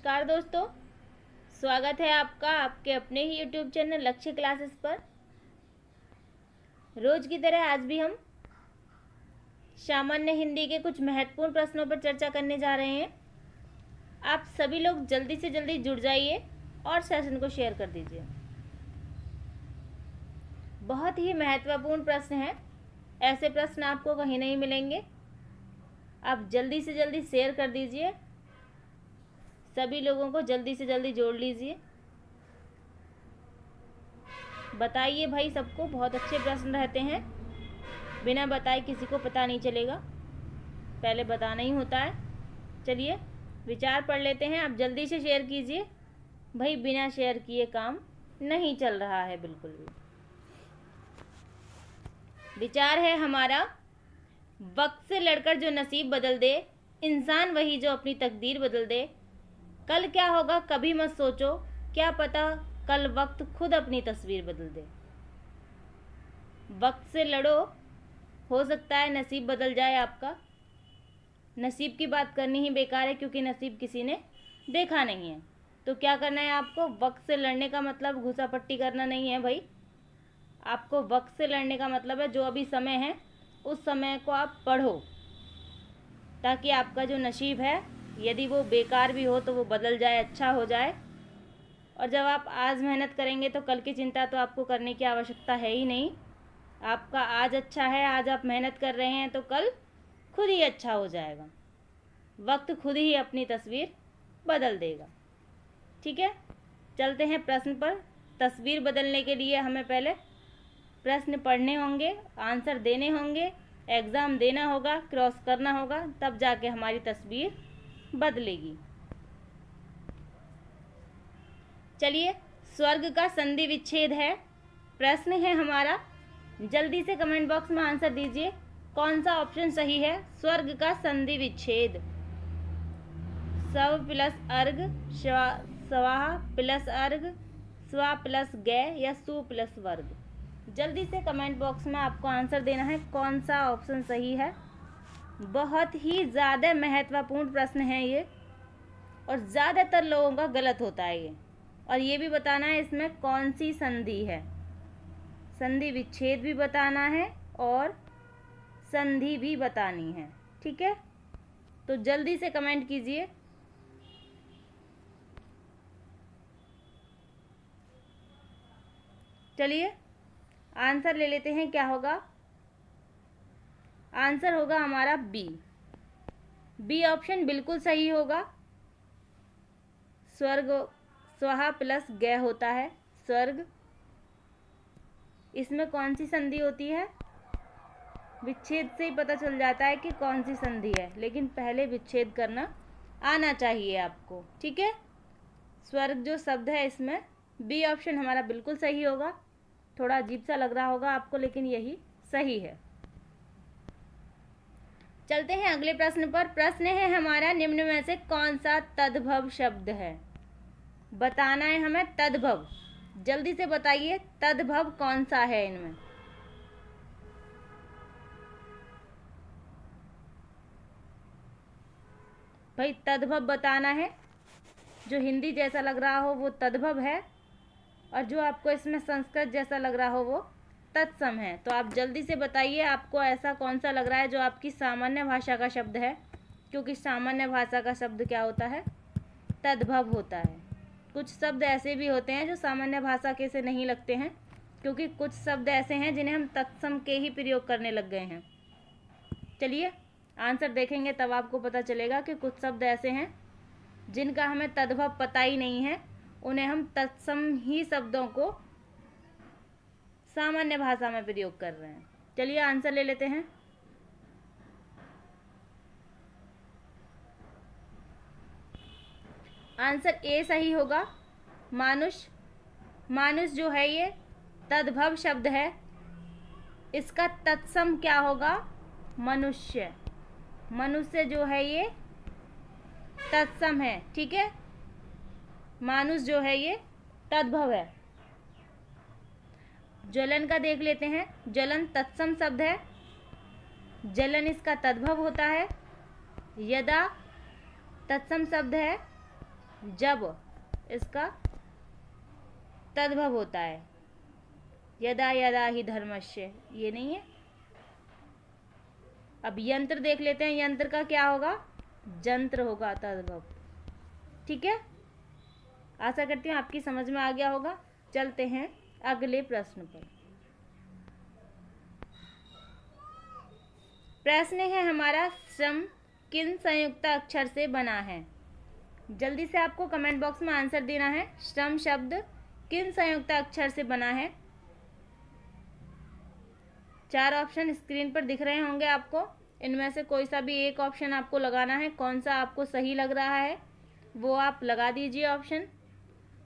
नमस्कार दोस्तों, स्वागत है आपका आपके अपने ही YouTube चैनल लक्ष्य क्लासेस पर। रोज की तरह आज भी हम सामान्य हिंदी के कुछ महत्वपूर्ण प्रश्नों पर चर्चा करने जा रहे हैं। आप सभी लोग जल्दी से जल्दी जुड़ जाइए और सेशन को शेयर कर दीजिए। बहुत ही महत्वपूर्ण प्रश्न है, ऐसे प्रश्न आपको कहीं नहीं मिलेंगे। आप जल्दी से जल्दी शेयर कर दीजिए, सभी लोगों को जल्दी से जल्दी जोड़ लीजिए। बताइए भाई, सबको बहुत अच्छे प्रश्न रहते हैं, बिना बताए किसी को पता नहीं चलेगा, पहले बताना ही होता है। चलिए विचार पढ़ लेते हैं। आप जल्दी से शेयर कीजिए भाई, बिना शेयर किए काम नहीं चल रहा है बिल्कुल भी। विचार है हमारा, वक्त से लड़कर जो नसीब बदल दे, इंसान वही जो अपनी तकदीर बदल दे। कल क्या होगा कभी मत सोचो, क्या पता कल वक्त खुद अपनी तस्वीर बदल दे। वक्त से लड़ो, हो सकता है नसीब बदल जाए आपका। नसीब की बात करनी ही बेकार है, क्योंकि नसीब किसी ने देखा नहीं है। तो क्या करना है आपको, वक्त से लड़ने का मतलब घुसा पट्टी करना नहीं है भाई। आपको वक्त से लड़ने का मतलब है जो अभी समय है उस समय को आप पढ़ो, ताकि आपका जो नसीब है यदि वो बेकार भी हो तो वो बदल जाए, अच्छा हो जाए। और जब आप आज मेहनत करेंगे तो कल की चिंता तो आपको करने की आवश्यकता है ही नहीं। आपका आज अच्छा है, आज आप मेहनत कर रहे हैं तो कल खुद ही अच्छा हो जाएगा। वक्त खुद ही अपनी तस्वीर बदल देगा। ठीक है, चलते हैं प्रश्न पर। तस्वीर बदलने के लिए हमें पहले प्रश्न पढ़ने होंगे, आंसर देने होंगे, एग्ज़ाम देना होगा, क्रॉस करना होगा, तब जाके हमारी तस्वीर बदलेगी। चलिए, स्वर्ग का संधि विच्छेद है प्रश्न है हमारा। जल्दी से कमेंट बॉक्स में आंसर दीजिए, कौन सा ऑप्शन सही है। स्वर्ग का संधि विच्छेद, सव प्लस अर्घ, स्वाहा प्लस अर्घ, स्वा प्लस गे या सु प्लस वर्ग। जल्दी से कमेंट बॉक्स में आपको आंसर देना है, कौन सा ऑप्शन सही है। बहुत ही ज़्यादा महत्वपूर्ण प्रश्न है ये, और ज़्यादातर लोगों का गलत होता है ये। और ये भी बताना है इसमें कौन सी संधि है, संधि विच्छेद भी बताना है और संधि भी बतानी है। ठीक है, तो जल्दी से कमेंट कीजिए। चलिए आंसर ले लेते हैं, क्या होगा। आंसर होगा हमारा बी ऑप्शन बिल्कुल सही होगा। स्वर्ग स्वाहा प्लस गे होता है स्वर्ग। इसमें कौन सी संधि होती है, विच्छेद से ही पता चल जाता है कि कौन सी संधि है, लेकिन पहले विच्छेद करना आना चाहिए आपको। ठीक है, स्वर्ग जो शब्द है इसमें बी ऑप्शन हमारा बिल्कुल सही होगा। थोड़ा अजीब सा लग रहा होगा आपको, लेकिन यही सही है। चलते हैं अगले प्रश्न पर। प्रश्न है हमारा, निम्न में से कौन सा तद्भव शब्द है। बताना है हमें तद्भव। जल्दी से बताइए तद्भव कौन सा है इनमें। भाई तद्भव बताना है, जो हिंदी जैसा लग रहा हो वो तद्भव है, और जो आपको इसमें संस्कृत जैसा लग रहा हो वो तत्सम है। तो आप जल्दी से बताइए आपको ऐसा कौन सा लग रहा है जो आपकी सामान्य भाषा का शब्द है, क्योंकि सामान्य भाषा का शब्द क्या होता है, तद्भव होता है। कुछ शब्द ऐसे भी होते हैं जो सामान्य भाषा के से नहीं लगते हैं, क्योंकि कुछ शब्द ऐसे हैं जिन्हें हम तत्सम के ही प्रयोग करने लग गए हैं। चलिए आंसर देखेंगे तब आपको पता चलेगा कि कुछ शब्द ऐसे हैं जिनका हमें तद्भव पता ही नहीं है, उन्हें हम तत्सम ही शब्दों को सामान्य भाषा में प्रयोग कर रहे हैं। चलिए आंसर ले लेते हैं। आंसर ए सही होगा, मानुष। मानुष जो है ये तद्भव शब्द है, इसका तत्सम क्या होगा, मनुष्य। मनुष्य जो है ये तत्सम है। ठीक है, मानुष जो है ये तद्भव है। ज्वलन का देख लेते हैं। ज्वलन तत्सम शब्द है, जलन इसका तद्भव होता है। यदा तत्सम शब्द है, जब इसका तद्भव होता है। यदा यदा ही धर्मस्य, ये नहीं है। अब यंत्र देख लेते हैं, यंत्र का क्या होगा, जंत्र होगा तद्भव। ठीक है, आशा करती हूँ आपकी समझ में आ गया होगा। चलते हैं अगले प्रश्न पर। प्रश्न है हमारा, श्रम किन संयुक्त अक्षर से बना है। जल्दी से आपको कमेंट बॉक्स में आंसर देना है। श्रम शब्द किन संयुक्त अक्षर से बना है। 4 ऑप्शन स्क्रीन पर दिख रहे होंगे आपको, इनमें से कोई सा भी एक ऑप्शन आपको लगाना है। कौन सा आपको सही लग रहा है वो आप लगा दीजिए ऑप्शन।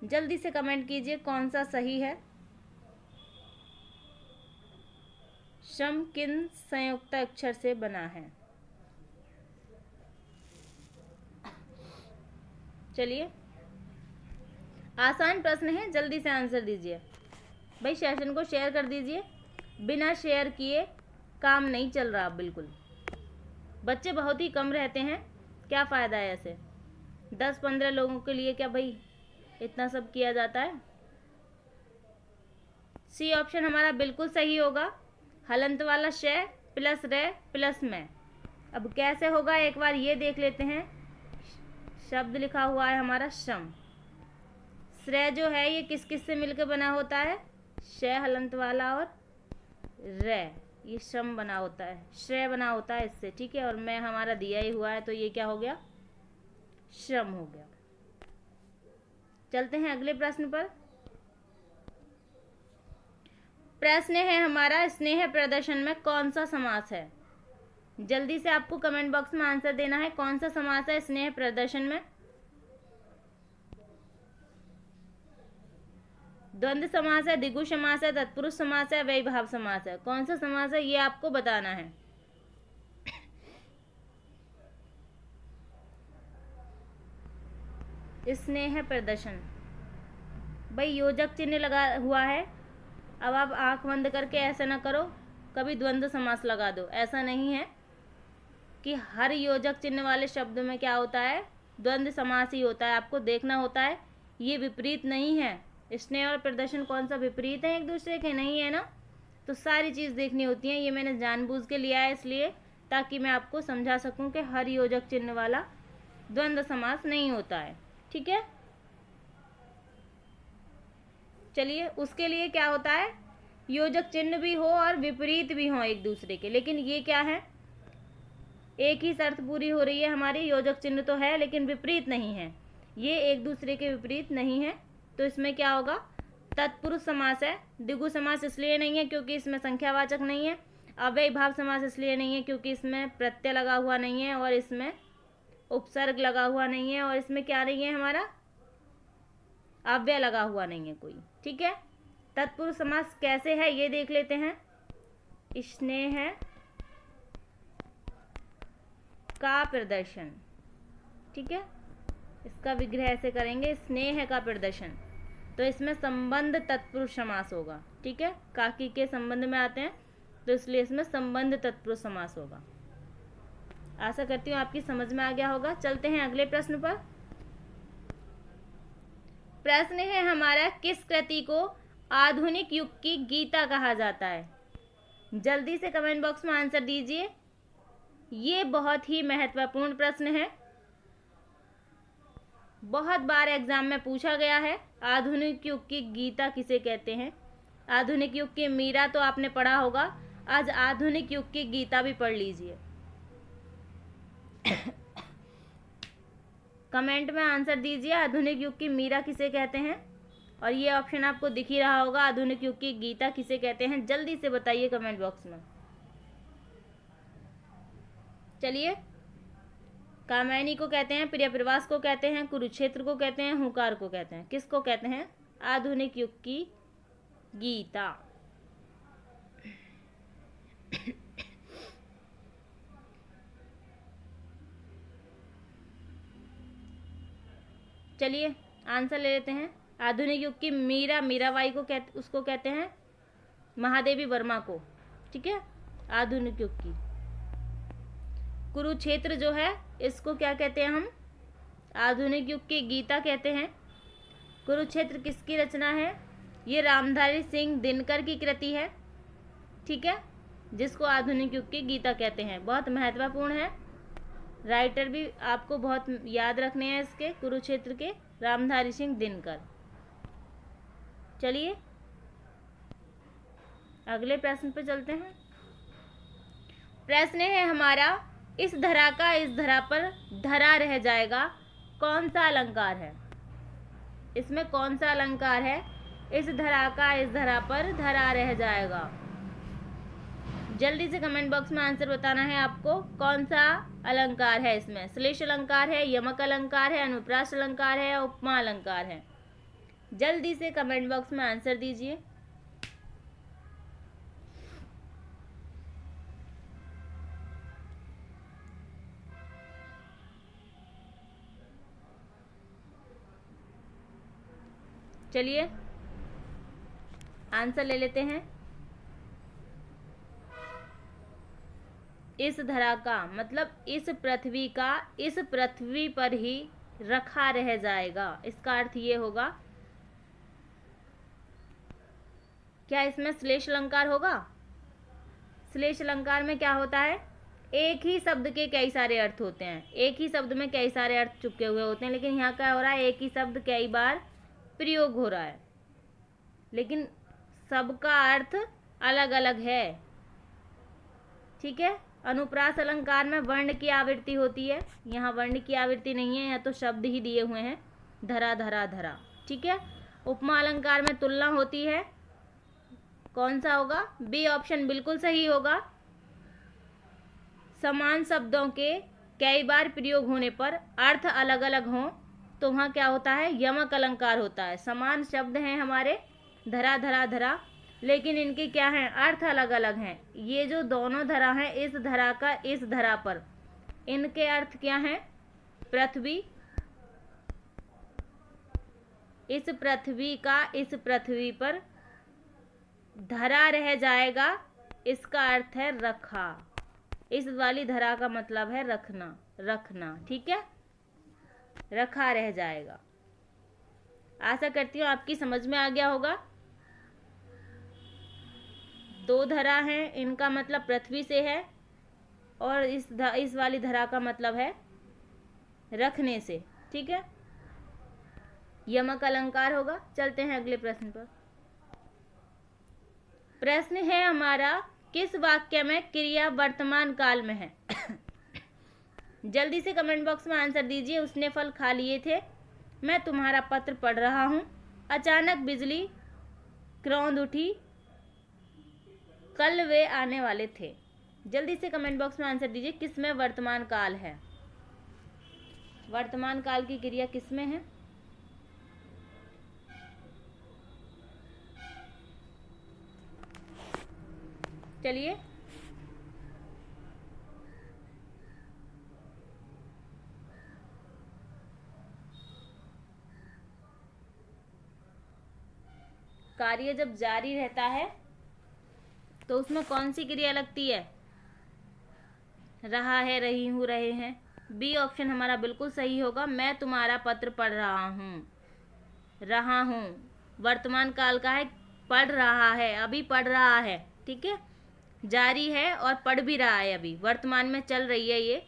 जल्दी से कमेंट कीजिए कौन सा सही है। श्रम किन संयुक्त अक्षर से बना है। चलिए, आसान प्रश्न है, जल्दी से आंसर दीजिए। भाई सेशन को शेयर कर दीजिए, बिना शेयर किए काम नहीं चल रहा। बिल्कुल, बच्चे बहुत ही कम रहते हैं, क्या फ़ायदा है ऐसे। 10-15 लोगों के लिए क्या भाई इतना सब किया जाता है। सी ऑप्शन हमारा बिल्कुल सही होगा, हलंत वाला शय प्लस रे प्लस में। अब कैसे होगा एक बार ये देख लेते हैं। शब्द लिखा हुआ है हमारा श्रम। श्रेय जो है ये किस किस से मिलकर बना होता है, शय हलंत वाला और रे, ये श्रम बना होता है, श्रेय बना होता है इससे। ठीक है, और मैं हमारा दिया ही हुआ है तो ये क्या हो गया, श्रम हो गया। चलते हैं अगले प्रश्न पर। प्रश्न है हमारा, स्नेह प्रदर्शन में कौन सा समास है। जल्दी से आपको कमेंट बॉक्स में आंसर देना है, कौन सा समास है स्नेह प्रदर्शन में। द्वंद्व समास है, द्विगु समास है, तत्पुरुष समास है, वैभाव समास है। कौन सा समास है ये आपको बताना है। स्नेह प्रदर्शन, भाई योजक चिन्ह लगा हुआ है। अब आप आंख बंद करके ऐसा ना करो कभी द्वंद्व समास लगा दो, ऐसा नहीं है कि हर योजक चिन्ह वाले शब्द में क्या होता है, द्वंद्व समास ही होता है। आपको देखना होता है, ये विपरीत नहीं है। स्नेह और प्रदर्शन कौन सा विपरीत है एक दूसरे के, नहीं है ना। तो सारी चीज़ देखनी होती है। ये मैंने जानबूझ के लिया है इसलिए, ताकि मैं आपको समझा सकूं कि हर योजक चिन्ह वाला द्वंद्व समास नहीं होता है। ठीक है, चलिए, उसके लिए क्या होता है, योजक चिन्ह भी हो और विपरीत भी हो एक दूसरे के। लेकिन ये क्या है, एक ही शर्त पूरी हो रही है हमारी, योजक चिन्ह तो है लेकिन विपरीत नहीं है, ये एक दूसरे के विपरीत नहीं है। तो इसमें क्या होगा, तत्पुरुष समास है। द्विगु समास इसलिए नहीं है क्योंकि इसमें संख्यावाचक नहीं है। अव्ययभाव समास इसलिए नहीं है क्योंकि इसमें प्रत्यय लगा हुआ नहीं है और इसमें उपसर्ग लगा हुआ नहीं है और इसमें क्या नहीं है, हमारा अव्यय लगा हुआ नहीं है कोई। ठीक है, तत्पुरुष समास कैसे है ये देख लेते हैं। स्नेह का प्रदर्शन, ठीक है, इसका विग्रह ऐसे करेंगे, स्नेह का प्रदर्शन। तो इसमें संबंध तत्पुरुष समास होगा। ठीक है, काकी के संबंध में आते हैं तो इसलिए इसमें संबंध तत्पुरुष समास होगा। आशा करती हूँ आपकी समझ में आ गया होगा। चलते हैं अगले प्रश्न पर। प्रश्न है हमारा, किस कृति को आधुनिक युग की गीता कहा जाता है। जल्दी से कमेंट बॉक्स में आंसर दीजिए। ये बहुत ही महत्वपूर्ण प्रश्न है, बहुत बार एग्जाम में पूछा गया है। आधुनिक युग की गीता किसे कहते हैं। आधुनिक युग की मीरा तो आपने पढ़ा होगा, आज आधुनिक युग की गीता भी पढ़ लीजिए। कमेंट में आंसर दीजिए, आधुनिक युग की मीरा किसे कहते हैं। और ये ऑप्शन आपको दिख ही रहा होगा, आधुनिक युग की गीता किसे कहते हैं। जल्दी से बताइए कमेंट बॉक्स में। चलिए, कामायनी को कहते हैं, प्रियप्रवास को कहते हैं, कुरुक्षेत्र को कहते हैं, हुंकार को कहते हैं। किसको कहते हैं, आधुनिक युग की गीता। चलिए आंसर ले लेते हैं। आधुनिक युग की मीरा, मीराबाई को उसको कहते हैं महादेवी वर्मा को। ठीक है, आधुनिक युग की। कुरुक्षेत्र जो है इसको क्या कहते हैं हम, आधुनिक युग की गीता कहते हैं। कुरुक्षेत्र किसकी रचना है? ये रामधारी सिंह दिनकर की कृति है, ठीक है, जिसको आधुनिक युग की गीता कहते हैं। बहुत महत्वपूर्ण है, राइटर भी आपको बहुत याद रखने हैं इसके, कुरुक्षेत्र के, रामधारी सिंह दिनकर। चलिए अगले प्रश्न पर चलते हैं। प्रश्न है हमारा, इस धरा का इस धरा पर धरा रह जाएगा, कौन सा अलंकार है? इसमें कौन सा अलंकार है? इस धरा का इस धरा पर धरा रह जाएगा। जल्दी से कमेंट बॉक्स में आंसर बताना है आपको, कौन सा अलंकार है इसमें? श्लेष अलंकार है, यमक अलंकार है, अनुप्रास अलंकार है, उपमा अलंकार है? जल्दी से कमेंट बॉक्स में आंसर दीजिए। चलिए आंसर ले लेते हैं। इस धरा का मतलब इस पृथ्वी का इस पृथ्वी पर ही रखा रह जाएगा, इसका अर्थ ये होगा। क्या इसमें श्लेष अलंकार होगा? श्लेष अलंकार में क्या होता है? एक ही शब्द के कई सारे अर्थ होते हैं, एक ही शब्द में कई सारे अर्थ चुपके हुए होते हैं, लेकिन यहाँ क्या हो रहा है? एक ही शब्द कई बार प्रयोग हो रहा है, लेकिन सबका अर्थ अलग अलग है, ठीक है। अनुप्रास अलंकार में वर्ण की आवृत्ति होती है, यहाँ वर्ण की आवृत्ति नहीं है, यहाँ तो शब्द ही दिए हुए हैं, धरा धरा धरा, ठीक है। उपमा अलंकार में तुलना होती है, कौन सा होगा? बी ऑप्शन बिल्कुल सही होगा। समान शब्दों के कई बार प्रयोग होने पर अर्थ अलग अलग हों तो वहाँ क्या होता है? यमक अलंकार होता है। समान शब्द हैं हमारे, धरा धरा धरा, लेकिन इनके क्या हैं? अर्थ अलग अलग हैं। ये जो दोनों धरा हैं, इस धरा का इस धरा पर, इनके अर्थ क्या हैं? पृथ्वी, इस पृथ्वी का इस पृथ्वी पर धरा रह जाएगा, इसका अर्थ है रखा। इस वाली धरा का मतलब है रखना, रखना, ठीक है, रखा रह जाएगा। आशा करती हूँ आपकी समझ में आ गया होगा। दो धरा हैं, इनका मतलब पृथ्वी से है, और इस वाली धरा का मतलब है रखने से, ठीक है। यमक अलंकार होगा। चलते हैं अगले प्रश्न पर। प्रश्न है हमारा, किस वाक्य में क्रिया वर्तमान काल में है? जल्दी से कमेंट बॉक्स में आंसर दीजिए। उसने फल खा लिए थे, मैं तुम्हारा पत्र पढ़ रहा हूँ, अचानक बिजली करौंद उठी, कल वे आने वाले थे। जल्दी से कमेंट बॉक्स में आंसर दीजिए, किसमें वर्तमान काल है? वर्तमान काल की क्रिया किसमें है? चलिए कार्य जब जारी रहता है तो उसमें कौन सी क्रिया लगती है? रहा है, रही हूँ, रहे हैं। बी ऑप्शन हमारा बिल्कुल सही होगा। मैं तुम्हारा पत्र पढ़ रहा हूँ, रहा हूँ वर्तमान काल का है, पढ़ रहा है, अभी पढ़ रहा है, ठीक है, जारी है और पढ़ भी रहा है, अभी वर्तमान में चल रही है ये,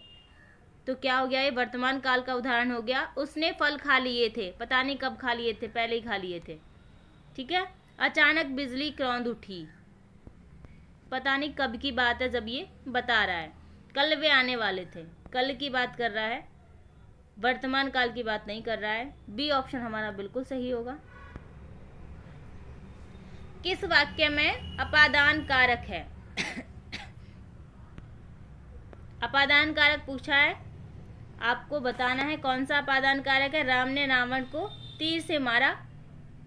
तो क्या हो गया? ये वर्तमान काल का उदाहरण हो गया। उसने फल खा लिए थे, पता नहीं कब खा लिए थे, पहले ही खा लिए थे, ठीक है। अचानक बिजली करौंद उठी, पता नहीं कब की बात है जब ये बता रहा है। कल वे आने वाले थे, कल की बात कर रहा है, वर्तमान काल की बात नहीं कर रहा है। बी ऑप्शन हमारा बिल्कुल सही होगा। किस वाक्य में अपादान कारक है? अपादान कारक पूछा है, आपको बताना है कौन सा अपादान कारक है। राम ने रावण को तीर से मारा,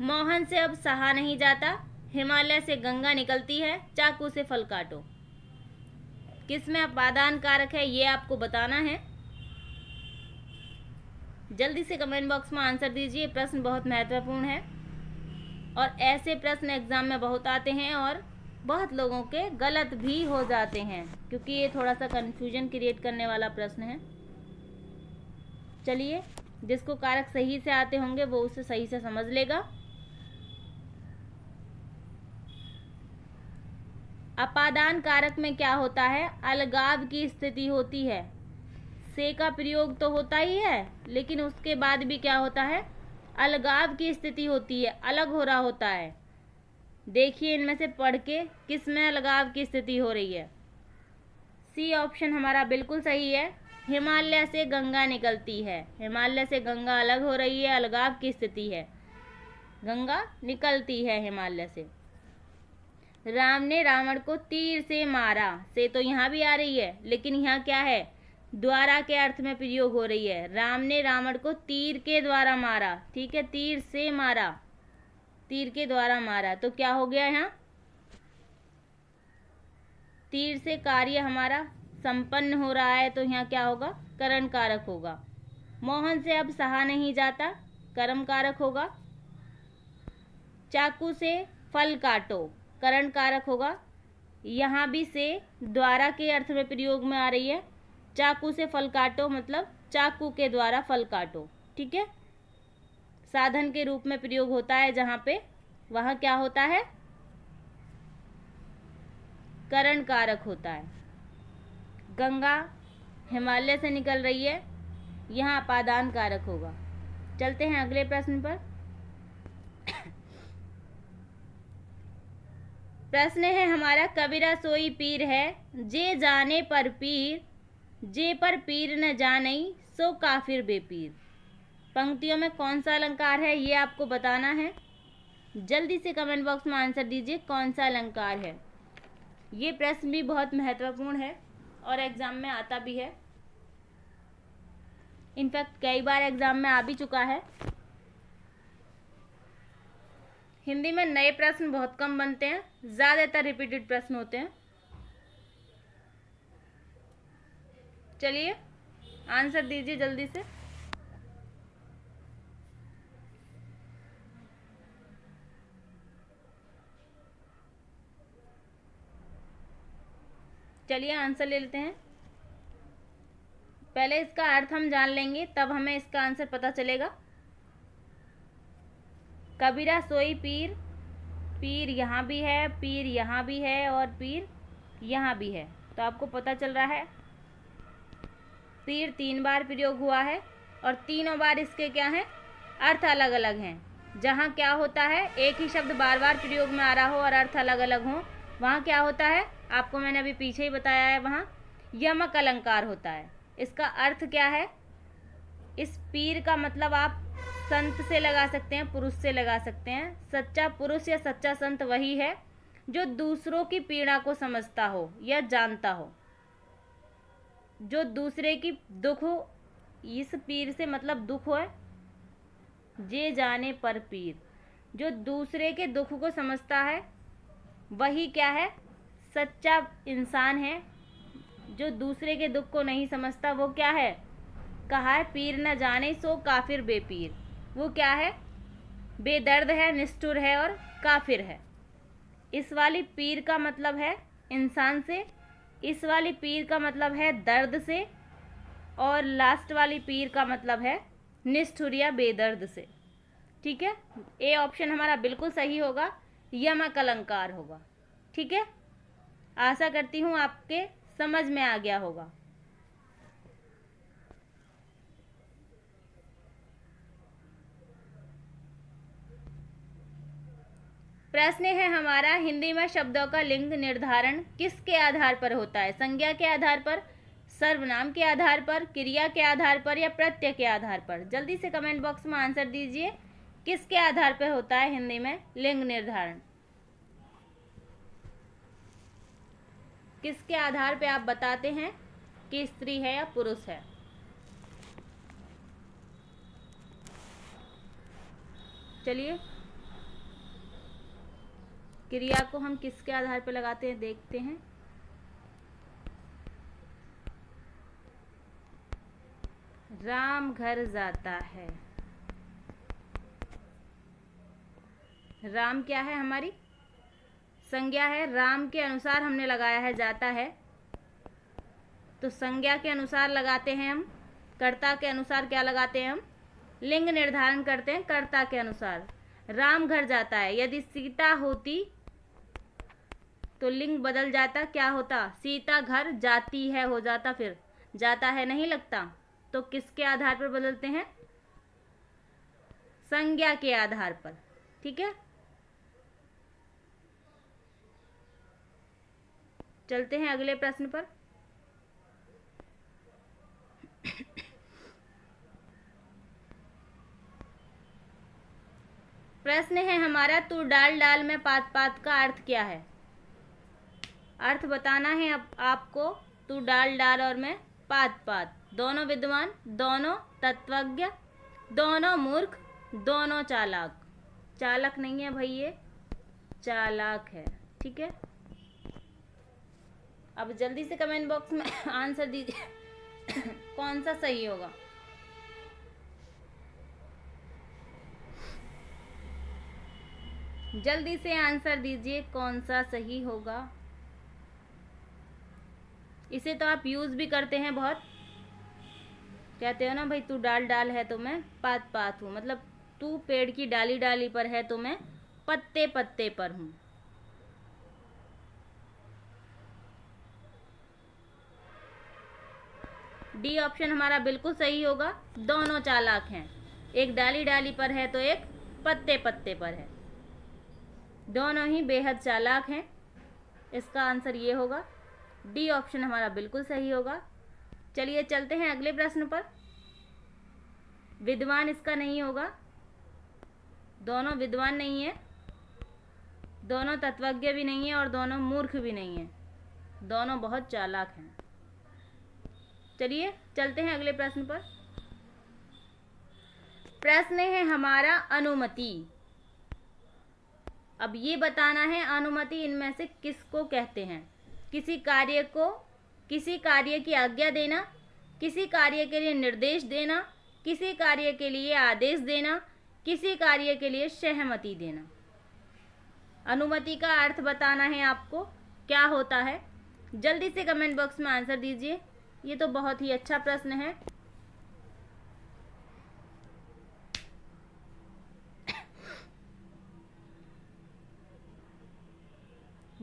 मोहन से अब सहा नहीं जाता, हिमालय से गंगा निकलती है, चाकू से फल काटो। किसमें अपादान कारक है ये आपको बताना है। जल्दी से कमेंट बॉक्स में आंसर दीजिए। प्रश्न बहुत महत्वपूर्ण है और ऐसे प्रश्न एग्जाम में बहुत आते हैं और बहुत लोगों के गलत भी हो जाते हैं, क्योंकि ये थोड़ा सा कंफ्यूजन क्रिएट करने वाला प्रश्न है। चलिए जिसको कारक सही से आते होंगे वो उसे सही से समझ लेगा। अपादान कारक में क्या होता है? अलगाव की स्थिति होती है। से का प्रयोग तो होता ही है, लेकिन उसके बाद भी क्या होता है? अलगाव की स्थिति होती है, अलग हो रहा होता है। देखिए इनमें से पढ़ के किस में अलगाव की स्थिति हो रही है। सी ऑप्शन हमारा बिल्कुल सही है। हिमालय से गंगा निकलती है, हिमालय से गंगा अलग हो रही है, अलगाव की स्थिति है। गंगा निकलती है हिमालय से। राम ने रावण को तीर से मारा, से तो यहाँ भी आ रही है, लेकिन यहाँ क्या है? द्वारा के अर्थ में प्रयोग हो रही है। राम ने रावण को तीर के द्वारा मारा, ठीक है, तीर से मारा, तीर के द्वारा मारा, तो क्या हो गया यहाँ? तीर से कार्य हमारा संपन्न हो रहा है, तो यहाँ क्या होगा? करण कारक होगा। मोहन से अब सहा नहीं जाता, कर्म कारक होगा। चाकू से फल काटो, करण कारक होगा। यहाँ भी से द्वारा के अर्थ में प्रयोग में आ रही है। चाकू से फल काटो मतलब चाकू के द्वारा फल काटो, ठीक है। साधन के रूप में प्रयोग होता है जहाँ पे, वहाँ क्या होता है? करण कारक होता है। गंगा हिमालय से निकल रही है, यहाँ अपादान कारक होगा। चलते हैं अगले प्रश्न पर। प्रश्न है हमारा, कबीरा सोई पीर है, जे जाने पर पीर, जे पर पीर न जानई, सो काफिर बेपीर। पंक्तियों में कौन सा अलंकार है ये आपको बताना है। जल्दी से कमेंट बॉक्स में आंसर दीजिए कौन सा अलंकार है। ये प्रश्न भी बहुत महत्वपूर्ण है और एग्जाम में आता भी है। इनफैक्ट कई बार एग्जाम में आ भी चुका है। हिंदी में नए प्रश्न बहुत कम बनते हैं, ज़्यादातर रिपीटेड प्रश्न होते हैं। चलिए आंसर दीजिए जल्दी से। चलिए आंसर ले लेते हैं। पहले इसका अर्थ हम जान लेंगे, तब हमें इसका आंसर पता चलेगा। कबीरा सोई पीर, पीर यहाँ भी है, पीर यहाँ भी है और पीर यहाँ भी है, तो आपको पता चल रहा है पीर 3 बार प्रयोग हुआ है और तीनों बार इसके क्या हैं? अर्थ अलग अलग हैं। जहाँ क्या होता है, एक ही शब्द बार बार प्रयोग में आ रहा हो और अर्थ अलग अलग हो, वहाँ क्या होता है? आपको मैंने अभी पीछे ही बताया है, वहाँ यमक अलंकार होता है। इसका अर्थ क्या है? इस पीर का मतलब आप संत से लगा सकते हैं, पुरुष से लगा सकते हैं। सच्चा पुरुष या सच्चा संत वही है जो दूसरों की पीड़ा को समझता हो या जानता हो, जो दूसरे की दुख हो। इस पीर से मतलब दुख है, जे जाने पर पीर, जो दूसरे के दुख को समझता है वही क्या है? सच्चा इंसान है। जो दूसरे के दुख को नहीं समझता वो क्या है? कहा है पीर न जाने सो काफिर बेपीर। वो क्या है? बेदर्द है, निष्ठुर है और काफिर है। इस वाली पीर का मतलब है इंसान से, इस वाली पीर का मतलब है दर्द से, और लास्ट वाली पीर का मतलब है निष्ठुर या बेदर्द से, ठीक है। ए ऑप्शन हमारा बिल्कुल सही होगा, यमक अलंकार होगा, ठीक है। आशा करती हूँ आपके समझ में आ गया होगा। प्रश्न है हमारा, हिंदी में शब्दों का लिंग निर्धारण किसके आधार पर होता है? संज्ञा के आधार पर, सर्वनाम के आधार पर, क्रिया के आधार पर या प्रत्यय के आधार पर? जल्दी से कमेंट बॉक्स में आंसर दीजिए, किसके आधार पर होता है हिंदी में लिंग निर्धारण? किसके आधार पे आप बताते हैं कि स्त्री है या पुरुष है? चलिए क्रिया को हम किसके आधार पर लगाते हैं देखते हैं। राम घर जाता है। राम क्या है? हमारी संज्ञा है। राम के अनुसार हमने लगाया है जाता है, तो संज्ञा के अनुसार लगाते हैं हम। कर्ता के अनुसार क्या लगाते हैं हम? लिंग निर्धारण करते हैं कर्ता के अनुसार। राम घर जाता है, यदि सीता होती तो लिंग बदल जाता, क्या होता? सीता घर जाती है हो जाता, फिर जाता है नहीं लगता। तो किसके आधार पर बदलते हैं? संज्ञा के आधार पर। ठीक है, चलते हैं अगले प्रश्न पर। प्रश्न है हमारा, तू डाल डाल में पात पात का अर्थ क्या है? अर्थ बताना है अब आपको। तू डाल डाल और मैं पात पात, दोनों विद्वान, दोनों तत्वज्ञ, दोनों मूर्ख, दोनों चालाक। चालक नहीं है भाई, ये चालाक है। ठीक है, अब जल्दी से कमेंट बॉक्स में आंसर दीजिए कौन सा सही होगा। जल्दी से आंसर दीजिए कौन सा सही होगा। इसे तो आप यूज भी करते हैं बहुत, कहते हो ना भाई तू डाल डाल है तो मैं पात पात हूँ, मतलब तू पेड़ की डाली डाली पर है तो मैं पत्ते पत्ते पर हूँ। डी ऑप्शन हमारा बिल्कुल सही होगा, दोनों चालाक हैं। एक डाली डाली पर है तो एक पत्ते पत्ते पर है, दोनों ही बेहद चालाक हैं। इसका आंसर ये होगा, डी ऑप्शन हमारा बिल्कुल सही होगा। चलिए चलते हैं अगले प्रश्न पर। विद्वान इसका नहीं होगा, दोनों विद्वान नहीं है, दोनों तत्वज्ञ भी नहीं है और दोनों मूर्ख भी नहीं है, दोनों बहुत चालाक हैं। चलिए चलते हैं अगले प्रश्न पर। प्रश्न है हमारा अनुमति। अब ये बताना है अनुमति इनमें से किसको कहते हैं? किसी कार्य को, किसी कार्य की आज्ञा देना, किसी कार्य के लिए निर्देश देना, किसी कार्य के लिए आदेश देना, किसी कार्य के लिए सहमति देना। अनुमति का अर्थ बताना है आपको, क्या होता है? जल्दी से कमेंट बॉक्स में आंसर दीजिए। ये तो बहुत ही अच्छा प्रश्न है।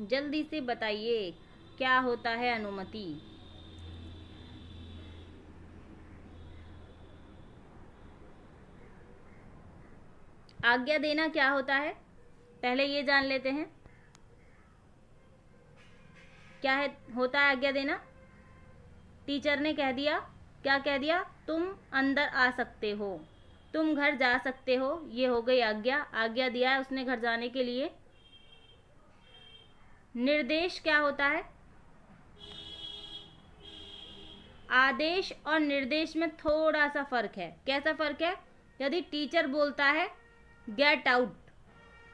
जल्दी से बताइए क्या होता है अनुमति? आज्ञा देना क्या होता है, पहले ये जान लेते हैं। क्या है होता है आज्ञा देना? टीचर ने कह दिया, क्या कह दिया? तुम अंदर आ सकते हो, तुम घर जा सकते हो, ये हो गई आज्ञा। आज्ञा दिया है उसने घर जाने के लिए। निर्देश क्या होता है? आदेश और निर्देश में थोड़ा सा फर्क है। कैसा फर्क है? यदि टीचर बोलता है गेट आउट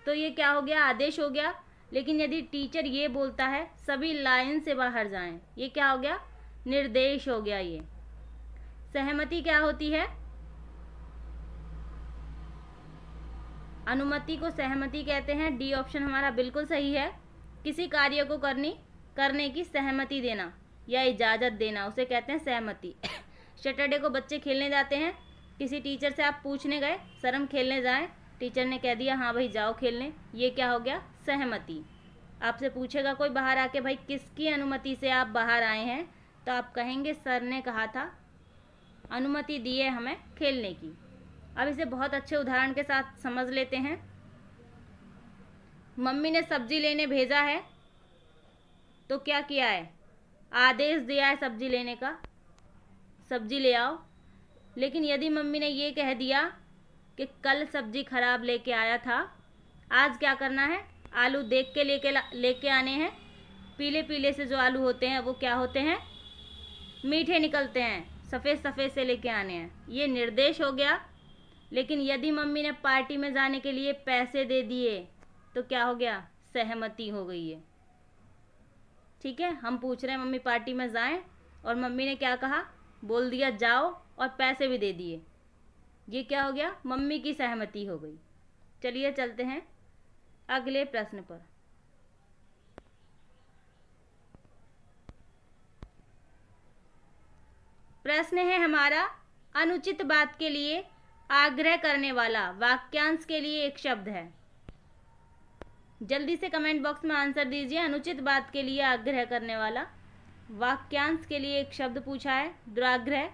तो ये क्या हो गया? आदेश हो गया। लेकिन यदि टीचर ये बोलता है सभी लाइन से बाहर जाएं, ये क्या हो गया? निर्देश हो गया। ये सहमति क्या होती है? अनुमति को सहमति कहते हैं। डी ऑप्शन हमारा बिल्कुल सही है। किसी कार्य को करने की सहमति देना या इजाज़त देना, उसे कहते हैं सहमति। सैटरडे को बच्चे खेलने जाते हैं, किसी टीचर से आप पूछने गए सर हम खेलने जाएं, टीचर ने कह दिया हाँ भाई जाओ खेलने, ये क्या हो गया? सहमति। आपसे पूछेगा कोई बाहर आके भाई किसकी अनुमति से आप बाहर आए हैं, तो आप कहेंगे सर ने कहा था, अनुमति दी है हमें खेलने की। अब इसे बहुत अच्छे उदाहरण के साथ समझ लेते हैं। मम्मी ने सब्जी लेने भेजा है तो क्या किया है? आदेश दिया है सब्जी लेने का, सब्जी ले आओ। लेकिन यदि मम्मी ने ये कह दिया कि कल सब्जी खराब लेके आया था, आज क्या करना है? आलू देख के लेके आने हैं। पीले पीले से जो आलू होते हैं वो क्या होते हैं? मीठे निकलते हैं, सफ़ेद सफ़ेद से लेके आने हैं, ये निर्देश हो गया। लेकिन यदि मम्मी ने पार्टी में जाने के लिए पैसे दे दिए तो क्या हो गया? सहमति हो गई है। ठीक है, हम पूछ रहे हैं मम्मी पार्टी में जाएं और मम्मी ने क्या कहा? बोल दिया जाओ और पैसे भी दे दिए, ये क्या हो गया? मम्मी की सहमति हो गई। चलिए चलते हैं अगले प्रश्न पर। प्रश्न है हमारा, अनुचित बात के लिए आग्रह करने वाला वाक्यांश के लिए एक शब्द है। जल्दी से कमेंट बॉक्स में आंसर दीजिए। अनुचित बात के लिए आग्रह करने वाला वाक्यांश के लिए एक शब्द पूछा है। दुराग्रह,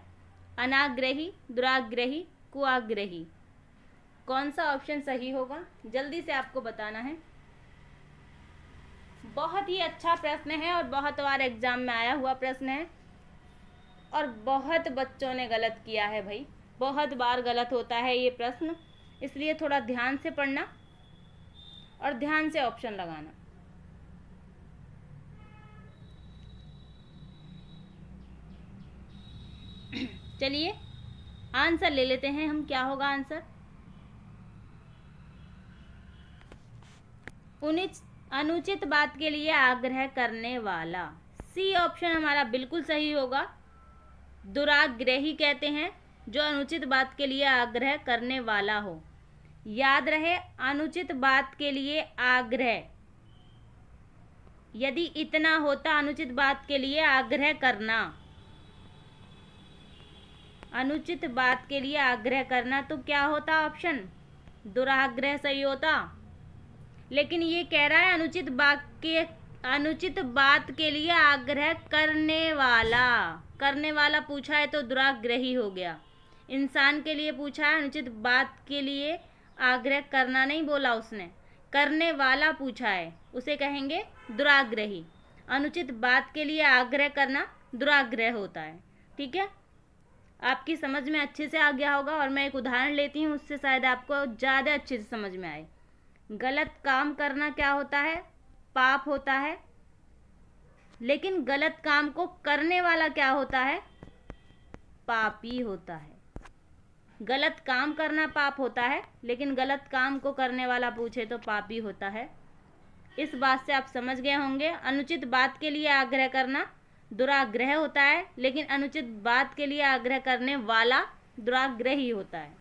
अनाग्रही, दुराग्रही, कुआग्रही। कौन सा ऑप्शन सही होगा जल्दी से आपको बताना है। बहुत ही अच्छा प्रश्न है और बहुत बार एग्जाम में आया हुआ प्रश्न है और बहुत बच्चों ने गलत किया है भाई, बहुत बार गलत होता है ये प्रश्न, इसलिए थोड़ा ध्यान से पढ़ना और ध्यान से ऑप्शन लगाना। चलिए आंसर ले लेते हैं हम। क्या होगा आंसर? अनुचित बात के लिए आग्रह करने वाला। सी ऑप्शन हमारा बिल्कुल सही होगा। दुराग्रही कहते हैं जो अनुचित बात के लिए आग्रह करने वाला हो। याद रहे, अनुचित बात के लिए आग्रह, यदि इतना होता अनुचित बात के लिए आग्रह करना, अनुचित बात के लिए आग्रह करना, तो क्या होता ऑप्शन? दुराग्रह सही होता। लेकिन ये कह रहा है अनुचित बात के लिए आग्रह करने वाला पूछा है तो दुराग्रही हो गया। इंसान के लिए पूछा है, अनुचित बात के लिए आग्रह करना नहीं बोला उसने, करने वाला पूछा है, उसे कहेंगे दुराग्रही। अनुचित बात के लिए आग्रह करना दुराग्रह होता है। ठीक है, आपकी समझ में अच्छे से आ गया होगा। और मैं एक उदाहरण लेती हूँ, उससे शायद आपको ज़्यादा अच्छे से समझ में आए। गलत काम करना क्या होता है? पाप होता है। लेकिन गलत काम को करने वाला क्या होता है? पापी होता है। गलत काम करना पाप होता है, लेकिन गलत काम को करने वाला पूछे तो पापी होता है। इस बात से आप समझ गए होंगे। अनुचित बात के लिए आग्रह करना दुराग्रह होता है, लेकिन अनुचित बात के लिए आग्रह करने वाला दुराग्रही होता है।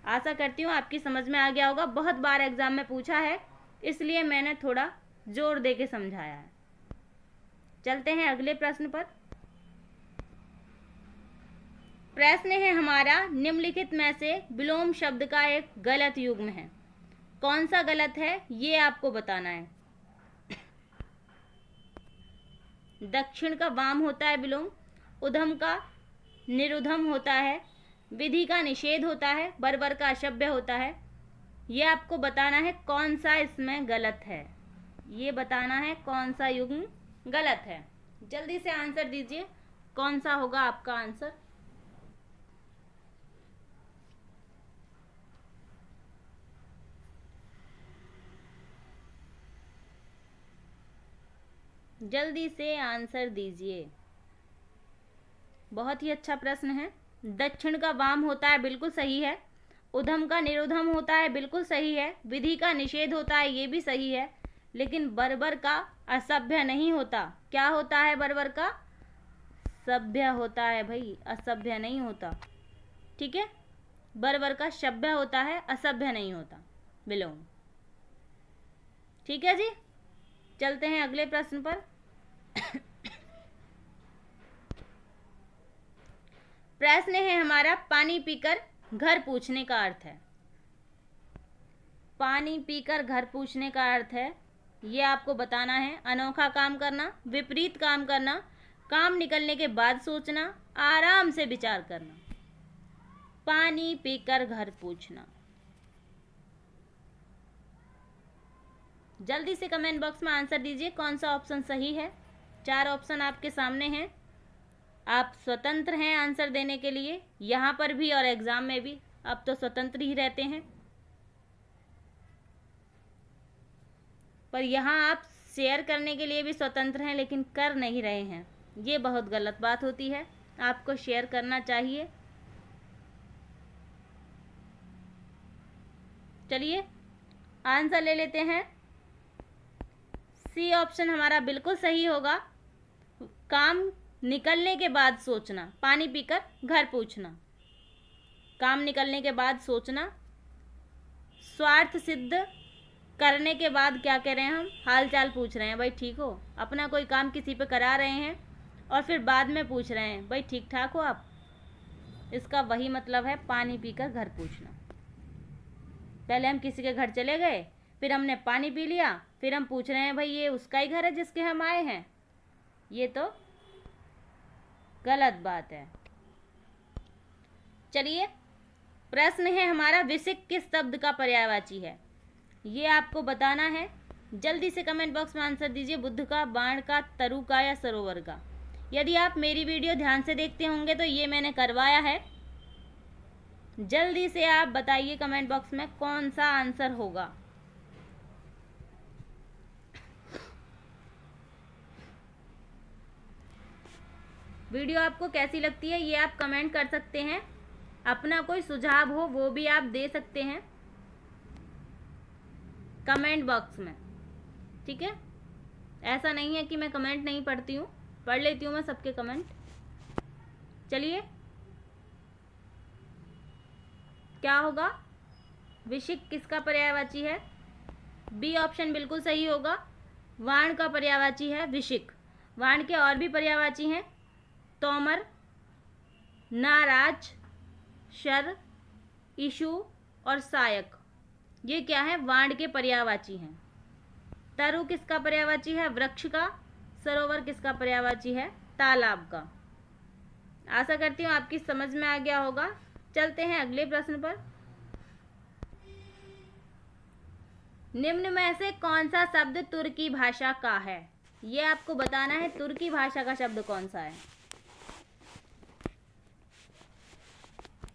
आशा करती हूँ आपकी समझ में आ गया होगा। बहुत बार एग्जाम में पूछा है, इसलिए मैंने थोड़ा जोर दे के समझाया है। चलते हैं अगले प्रश्न पर। प्रश्न है हमारा, निम्नलिखित में से विलोम शब्द का एक गलत युग्म है। कौन सा गलत है ये आपको बताना है। दक्षिण का वाम होता है विलोम, उधम का निरुधम होता है, विधि का निषेध होता है, बर्बर का असभ्य होता है। ये आपको बताना है कौन सा इसमें गलत है। ये बताना है कौन सा युग्म गलत है। जल्दी से आंसर दीजिए, कौन सा होगा आपका आंसर। जल्दी से आंसर दीजिए। बहुत ही अच्छा प्रश्न है। दक्षिण का वाम होता है, बिल्कुल सही है। उधम का निरुधम होता है, बिल्कुल सही है। विधि का निषेध होता है, ये भी सही है। लेकिन बर्बर का असभ्य नहीं होता। क्या होता है? बर्बर का सभ्य होता है भाई, असभ्य नहीं होता। ठीक है, बर्बर का सभ्य होता है, असभ्य नहीं होता विलोम। ठीक है जी, चलते हैं अगले प्रश्न पर। प्रश्न है हमारा, पानी पीकर घर पूछने का अर्थ है। पानी पीकर घर पूछने का अर्थ है, ये आपको बताना है। अनोखा काम करना, विपरीत काम करना, काम निकलने के बाद सोचना, आराम से विचार करना। पानी पीकर घर पूछना। जल्दी से कमेंट बॉक्स में आंसर दीजिए कौन सा ऑप्शन सही है। 4 ऑप्शन आपके सामने हैं, आप स्वतंत्र हैं आंसर देने के लिए, यहाँ पर भी और एग्जाम में भी। अब तो स्वतंत्र ही रहते हैं, पर यहाँ आप शेयर करने के लिए भी स्वतंत्र हैं, लेकिन कर नहीं रहे हैं। ये बहुत गलत बात होती है, आपको शेयर करना चाहिए। चलिए आंसर ले लेते हैं। सी ऑप्शन हमारा बिल्कुल सही होगा। काम निकलने के बाद सोचना, पानी पीकर घर पूछना। काम निकलने के बाद सोचना, स्वार्थ सिद्ध करने के बाद क्या कह रहे हैं हम? हाल चाल पूछ रहे हैं, भाई ठीक हो। अपना कोई काम किसी पे करा रहे हैं और फिर बाद में पूछ रहे हैं, भाई ठीक ठाक हो आप। इसका वही मतलब है पानी पीकर घर पूछना। पहले हम किसी के घर चले गए, फिर हमने पानी पी लिया, फिर हम पूछ रहे हैं भाई ये उसका ही घर है जिसके हम आए हैं। ये तो गलत बात है। चलिए, प्रश्न है हमारा, विसिक किस शब्द का पर्यायवाची है? ये आपको बताना है। जल्दी से कमेंट बॉक्स में आंसर दीजिए। बुद्ध का, बाण का, तरु का या सरोवर का? यदि आप मेरी वीडियो ध्यान से देखते होंगे तो ये मैंने करवाया है। जल्दी से आप बताइए कमेंट बॉक्स में कौन सा आंसर होगा। वीडियो आपको कैसी लगती है ये आप कमेंट कर सकते हैं। अपना कोई सुझाव हो वो भी आप दे सकते हैं कमेंट बॉक्स में, ठीक है? ऐसा नहीं है कि मैं कमेंट नहीं पढ़ती हूँ, पढ़ लेती हूँ मैं सबके कमेंट। चलिए, क्या होगा? विशिक किसका पर्यायवाची है? बी ऑप्शन बिल्कुल सही होगा। वाण का पर्यायवाची है विशिक। वाण के और भी पर्यायवाची हैं, तोमर, नाराज, शर, ईशु और सायक। ये क्या है? वाण के पर्यायवाची हैं। तरु किसका पर्यायवाची है? वृक्ष का। सरोवर किसका पर्यायवाची है? तालाब का। आशा करती हूँ आपकी समझ में आ गया होगा। चलते हैं अगले प्रश्न पर। निम्न में से कौन सा शब्द तुर्की भाषा का है? ये आपको बताना है, तुर्की भाषा का शब्द कौन सा है।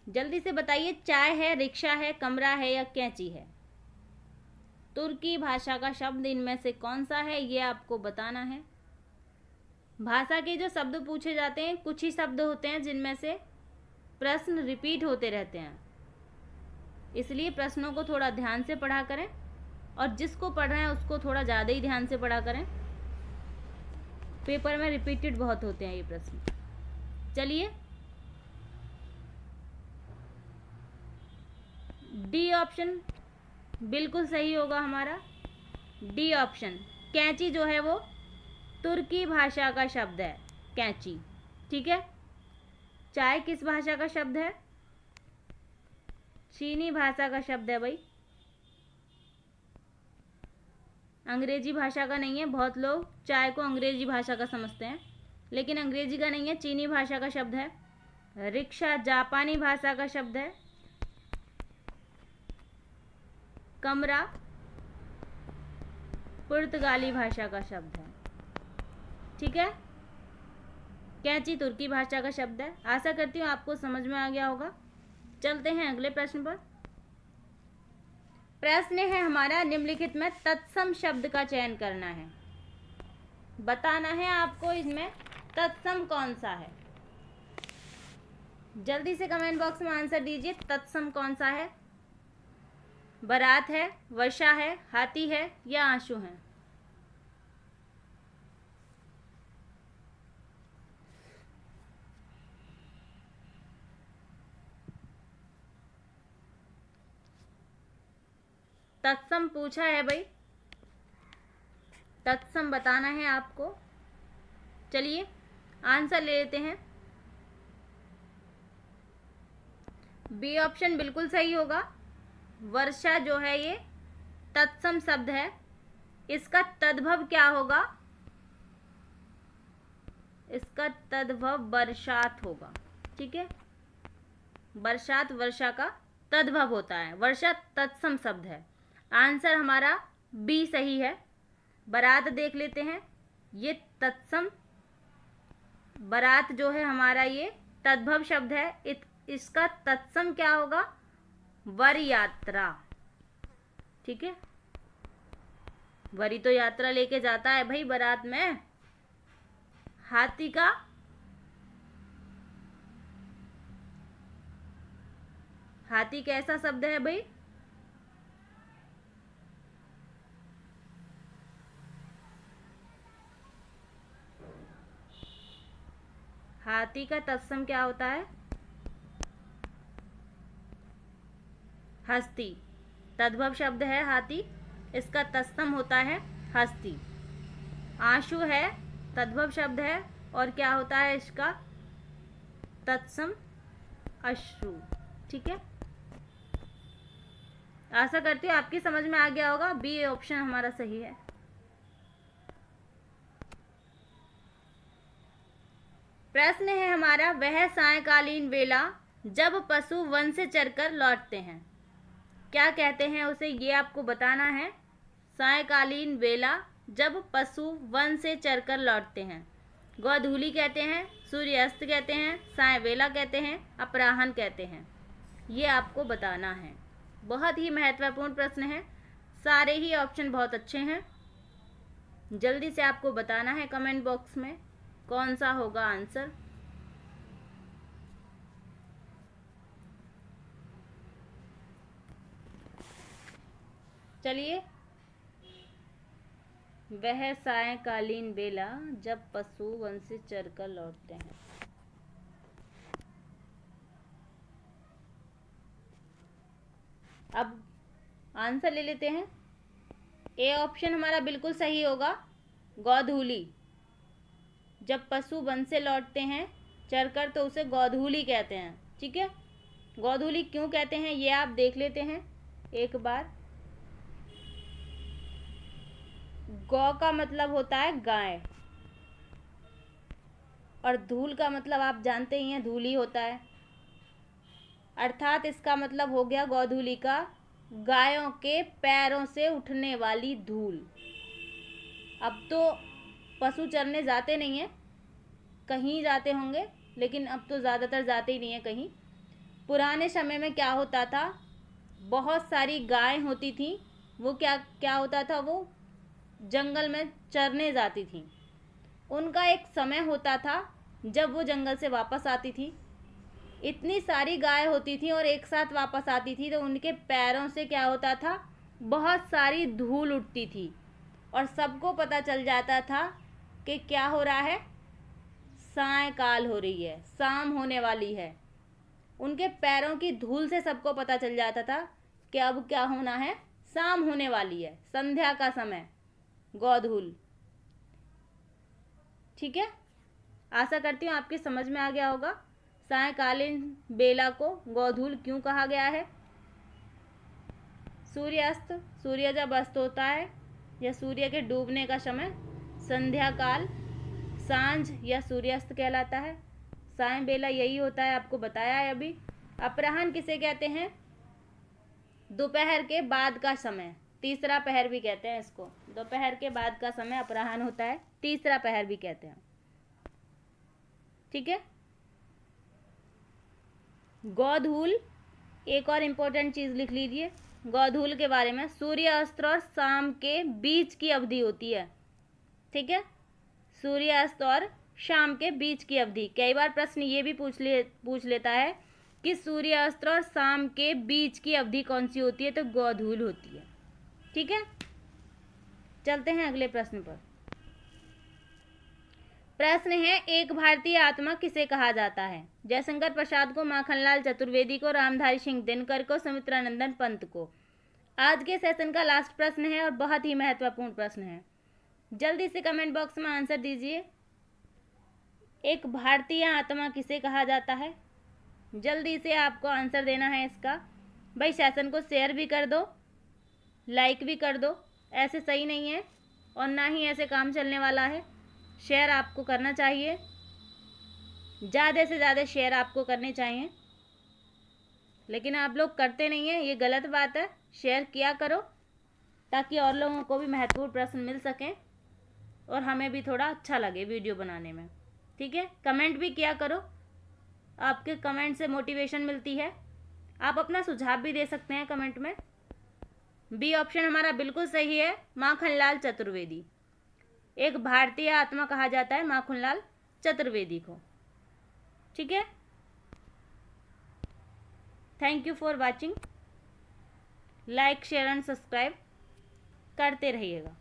जल्दी से बताइए। चाय है, रिक्शा है, कमरा है या कैंची है? तुर्की भाषा का शब्द इनमें से कौन सा है ये आपको बताना है। भाषा के जो शब्द पूछे जाते हैं, कुछ ही शब्द होते हैं जिनमें से प्रश्न रिपीट होते रहते हैं, इसलिए प्रश्नों को थोड़ा ध्यान से पढ़ा करें, और जिसको पढ़ रहे हैं उसको थोड़ा ज़्यादा ही ध्यान से पढ़ा करें। पेपर में रिपीटेड बहुत होते हैं ये प्रश्न। चलिए, डी ऑप्शन बिल्कुल सही होगा हमारा। डी ऑप्शन, कैंची जो है वो तुर्की भाषा का शब्द है, कैंची, ठीक है। चाय किस भाषा का शब्द है? चीनी भाषा का शब्द है भाई, अंग्रेजी भाषा का नहीं है। बहुत लोग चाय को अंग्रेजी भाषा का समझते हैं, लेकिन अंग्रेजी का नहीं है, चीनी भाषा का शब्द है। रिक्शा जापानी भाषा का शब्द है। कमरा पुर्तगाली भाषा का शब्द है, ठीक है। कैंची तुर्की भाषा का शब्द है। आशा करती हूँ आपको समझ में आ गया होगा। चलते हैं अगले प्रश्न पर। प्रश्न है हमारा, निम्नलिखित में तत्सम शब्द का चयन करना है। बताना है आपको इसमें तत्सम कौन सा है। जल्दी से कमेंट बॉक्स में आंसर दीजिए, तत्सम कौन सा है? बारात है, वर्षा है, हाथी है या आंसू है? तत्सम पूछा है भाई, तत्सम बताना है आपको। चलिए आंसर ले लेते हैं। बी ऑप्शन बिल्कुल सही होगा। वर्षा जो है ये तत्सम शब्द है। इसका तद्भव क्या होगा? इसका तद्भव बरसात होगा, ठीक है। बरसात वर्षा का तद्भव होता है। वर्षा तत्सम शब्द है। आंसर हमारा बी सही है। बारात देख लेते हैं, ये तत्सम, बारात जो है हमारा ये तद्भव शब्द है। इसका तत्सम क्या होगा? वर यात्रा, ठीक है। वरी तो यात्रा लेके जाता है भाई बारात में। हाथी का हाथी कैसा शब्द है भाई? हाथी का तत्सम क्या होता है? हस्ती। तद्भव शब्द है हाथी, इसका तत्सम होता है हस्ती। आंसू है, तद्भव शब्द है, और क्या होता है इसका तत्सम? अश्रु। ठीक है, आशा करती हूँ आपकी समझ में आ गया होगा। बी ऑप्शन हमारा सही है। प्रश्न है हमारा, वह सायंकालीन वेला जब पशु वन से चरकर लौटते हैं, क्या कहते हैं उसे, ये आपको बताना है। सायंकालीन वेला जब पशु वन से चरकर लौटते हैं, गोधूली कहते हैं, सूर्यास्त कहते हैं, साय वेला कहते हैं, अपराह्न कहते हैं, ये आपको बताना है। बहुत ही महत्वपूर्ण प्रश्न है, सारे ही ऑप्शन बहुत अच्छे हैं। जल्दी से आपको बताना है कमेंट बॉक्स में कौन सा होगा आंसर। चलिए, वह सायंकालीन बेला जब पशु वन से चरकर लौटते हैं। अब आंसर ले लेते हैं। ए ऑप्शन हमारा बिल्कुल सही होगा, गोधूली। जब पशु वन से लौटते हैं चरकर तो उसे गोधूली कहते हैं। ठीक है, गोधूली क्यों कहते हैं ये आप देख लेते हैं एक बार। गौ का मतलब होता है गाय, और धूल का मतलब आप जानते ही हैं, धूल ही होता है। अर्थात इसका मतलब हो गया गोधूली का गायों के पैरों से उठने वाली धूल। अब तो पशु चरने जाते नहीं हैं, कहीं जाते होंगे, लेकिन अब तो ज़्यादातर जाते ही नहीं है कहीं। पुराने समय में क्या होता था, बहुत सारी गाय होती थी, वो क्या होता था, वो जंगल में चरने जाती थी। उनका एक समय होता था जब वो जंगल से वापस आती थी। इतनी सारी गाय होती थी और एक साथ वापस आती थी, तो उनके पैरों से क्या होता था, बहुत सारी धूल उठती थी, और सबको पता चल जाता था कि क्या हो रहा है, सायंकाल हो रही है, शाम होने वाली है। उनके पैरों की धूल से सबको पता चल जाता था कि अब क्या होना है, शाम होने वाली है, संध्या का समय, गोधूल। ठीक है, आशा करती हूँ आपकी समझ में आ गया होगा सायंकालीन बेला को गोधूल क्यों कहा गया है। सूर्यास्त, सूर्य जब अस्त होता है या सूर्य के डूबने का समय संध्या काल, सांझ या सूर्यास्त कहलाता है। सायं बेला यही होता है, आपको बताया है अभी। अपराह्न किसे कहते हैं, दोपहर के बाद का समय, तीसरा पहर भी कहते हैं इसको। दोपहर के बाद का समय अपराह्न होता है, तीसरा पहर भी कहते हैं। ठीक है, गोधूल, एक और इम्पोर्टेंट चीज़ लिख लीजिए गोधूल के बारे में, सूर्यास्त और शाम के बीच की अवधि होती है। ठीक है, सूर्यास्त और शाम के बीच की अवधि। कई बार प्रश्न ये भी पूछ लेता है कि सूर्यास्त और शाम के बीच की अवधि कौन सी होती है, तो गोधूल होती है। ठीक है, चलते हैं अगले प्रश्न पर। प्रश्न है, एक भारतीय आत्मा किसे कहा जाता है। जयशंकर प्रसाद को, माखनलाल चतुर्वेदी को, रामधारी सिंह दिनकर को, सुमित्रानंदन पंत को। आज के सेशन का लास्ट प्रश्न है और बहुत ही महत्वपूर्ण प्रश्न है, जल्दी से कमेंट बॉक्स में आंसर दीजिए। एक भारतीय आत्मा किसे कहा जाता है, जल्दी से आपको आंसर देना है इसका। भाई सेशन को शेयर भी कर दो, लाइक भी कर दो, ऐसे सही नहीं है और ना ही ऐसे काम चलने वाला है। शेयर आपको करना चाहिए, ज़्यादा से ज़्यादा शेयर आपको करने चाहिए, लेकिन आप लोग करते नहीं हैं, ये गलत बात है। शेयर किया करो ताकि और लोगों को भी महत्वपूर्ण प्रश्न मिल सकें और हमें भी थोड़ा अच्छा लगे वीडियो बनाने में। ठीक है, कमेंट भी किया करो, आपके कमेंट से मोटिवेशन मिलती है। आप अपना सुझाव भी दे सकते हैं कमेंट में। बी ऑप्शन हमारा बिल्कुल सही है, माखनलाल चतुर्वेदी। एक भारतीय आत्मा कहा जाता है माखनलाल चतुर्वेदी को। ठीक है, thank you for watching. Like, share and subscribe करते रहिएगा।